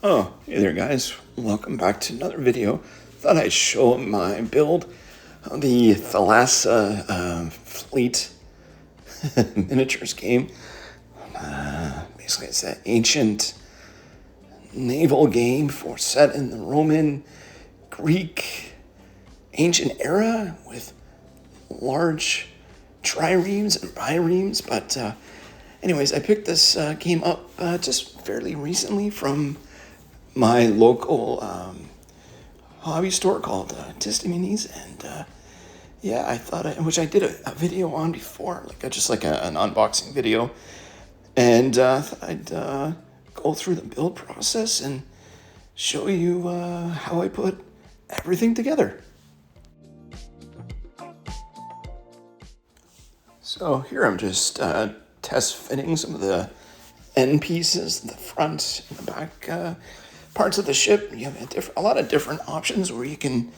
Oh, hey there guys, welcome back to another video. Thought I'd show my build of the Thalassa fleet miniatures game. Basically it's that ancient naval game set in the Roman, Greek, ancient era with large triremes and biremes. But anyways, I picked this game up just fairly recently from my local hobby store called Tistaminis, and yeah, I thought, which I did a video on before, just like an unboxing video, and thought I'd go through the build process and show you how I put everything together. So here I'm just test fitting some of the end pieces, the front and the back parts of the ship. You have a lot of different options where you can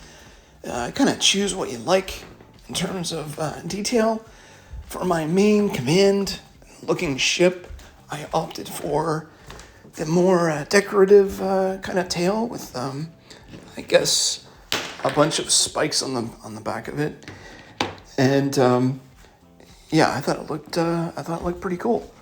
kind of choose what you like in terms of detail. For my main command looking ship, I opted for the more decorative kind of tail with I guess a bunch of spikes on the back of it, and yeah, I thought it looked pretty cool.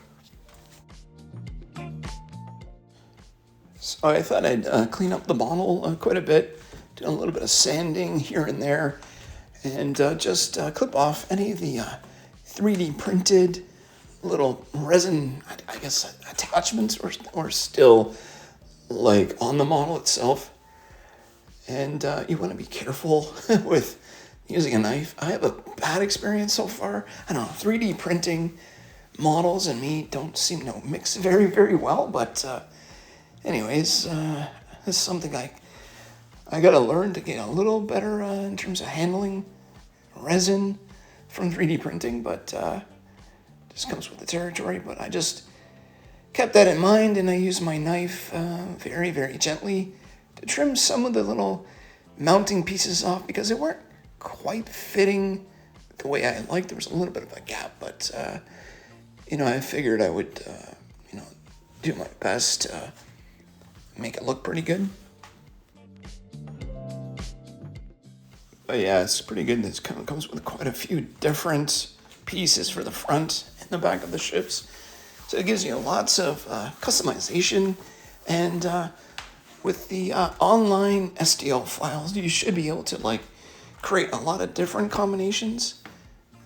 So I thought I'd clean up the model quite a bit, do a little bit of sanding here and there, and just clip off any of the 3D printed little resin, I guess, attachments or still like on the model itself. And you want to be careful with using a knife. I have a bad experience so far. I don't know, 3D printing models and me don't seem to mix very, very well, but anyways, this is something I gotta learn to get a little better in terms of handling resin from 3D printing, but just comes with the territory. But I just kept that in mind, and I used my knife very, very gently to trim some of the little mounting pieces off because they weren't quite fitting the way I liked. There was a little bit of a gap, but I figured I would do my best to make it look pretty good. But yeah, it's pretty good. This kind of comes with quite a few different pieces for the front and the back of the ships, so it gives you lots of customization. And with the online STL files, you should be able to create a lot of different combinations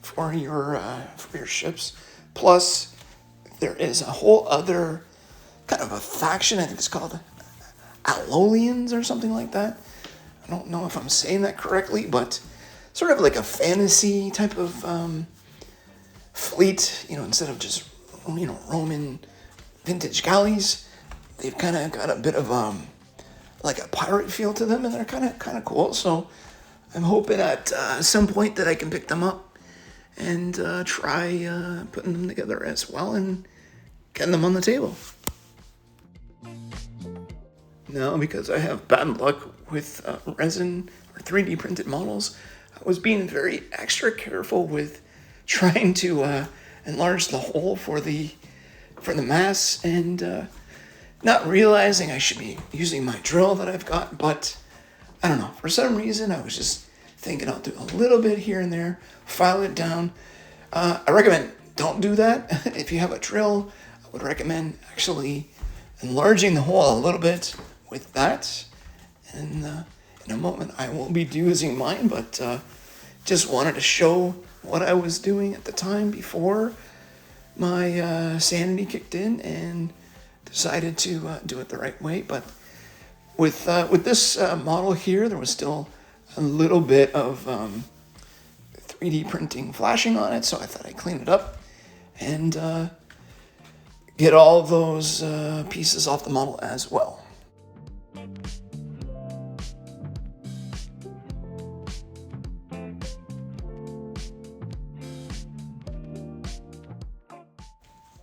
for your ships. Plus, there is a whole other kind of a faction. I think it's called Alolians or something like that. I don't know if I'm saying that correctly, but sort of like a fantasy type of fleet. Instead of just Roman vintage galleys, they've kind of got a bit of like a pirate feel to them, and they're kind of cool. So I'm hoping at some point that I can pick them up and try putting them together as well and getting them on the table. Now, because I have bad luck with resin or 3D printed models, I was being very extra careful with trying to enlarge the hole for the mass, and not realizing I should be using my drill that I've got. But I don't know, for some reason I was just thinking I'll do a little bit here and there, file it down. I recommend don't do that. If you have a drill, I would recommend actually enlarging the hole a little bit with that. And in a moment I will be using mine, but just wanted to show what I was doing at the time before my sanity kicked in and decided to do it the right way. But with this model here, there was still a little bit of 3D printing flashing on it, so I thought I'd clean it up and get all those pieces off the model as well.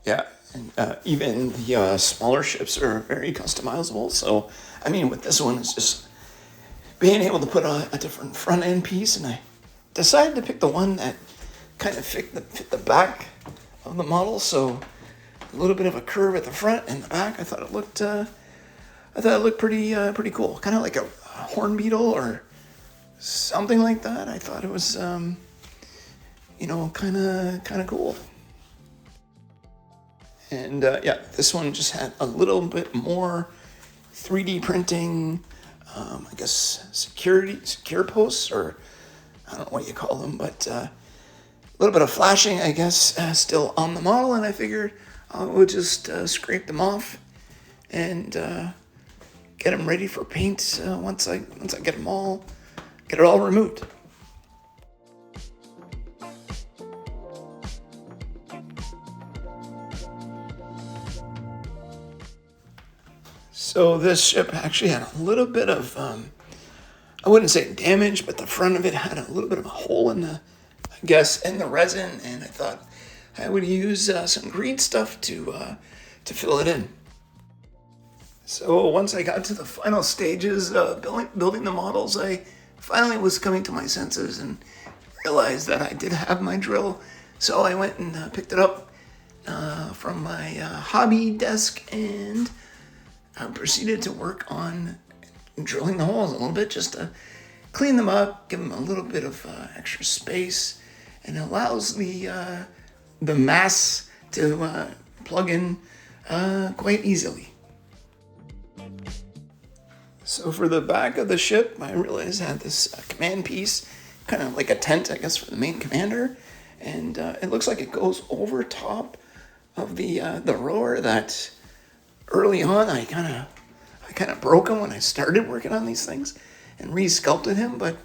Yeah, and even the smaller ships are very customizable. So, I mean, with this one, it's just being able to put a different front end piece, and I decided to pick the one that kind of fit the back of the model. So, a little bit of a curve at the front and the back. I thought it looked I thought it looked pretty cool, kind of like a horn beetle or something like that. I thought it was, kind of cool. And yeah, this one just had a little bit more 3D printing, I guess secure posts, or I don't know what you call them, but a little bit of flashing, I guess, still on the model. And I figured I would just scrape them off and get them ready for paint once I get it all removed. So this ship actually had a little bit of, I wouldn't say damage, but the front of it had a little bit of a hole in the resin, and I thought I would use some green stuff to fill it in. So once I got to the final stages of building the models, I finally was coming to my senses and realized that I did have my drill. So I went and picked it up from my hobby desk and proceeded to work on drilling the holes a little bit, just to clean them up, give them a little bit of extra space, and it allows the mass to plug in quite easily. So for the back of the ship, I realized I had this command piece, kind of like a tent, I guess, for the main commander, and it looks like it goes over top of the rower that early on I kind of broke him when I started working on these things and re-sculpted him, but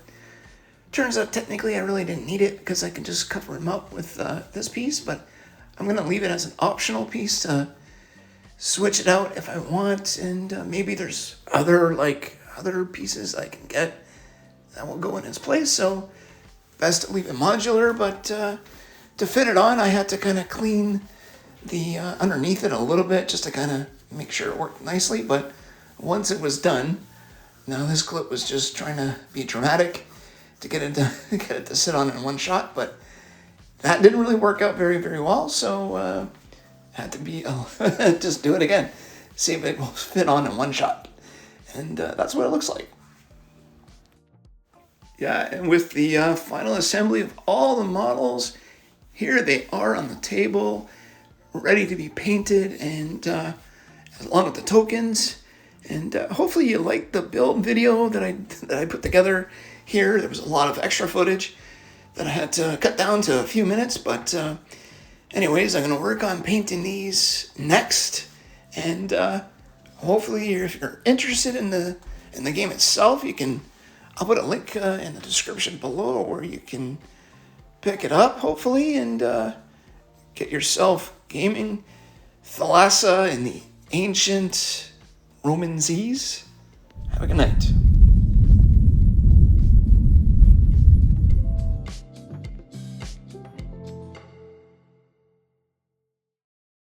turns out technically I really didn't need it because I can just cover him up with this piece, but I'm going to leave it as an optional piece to switch it out if I want, and maybe there's other pieces I can get that will go in its place, so best to leave it modular. But to fit it on, I had to kind of clean the underneath it a little bit just to kind of make sure it worked nicely. But once it was done, now this clip was just trying to be dramatic to get it to sit on in one shot, but that didn't really work out very, very well, so had to be just do it again, see if it will fit on in one shot, and that's what it looks like. Yeah, and with the final assembly of all the models, here they are on the table, ready to be painted, and along with the tokens. And hopefully you liked the build video that I put together here. There was a lot of extra footage that I had to cut down to a few minutes, but anyways, I'm going to work on painting these next, and hopefully if you're interested in the game itself, I'll put a link in the description below where you can pick it up, hopefully, and get yourself gaming Thalassa in the ancient Roman seas. Have a good night.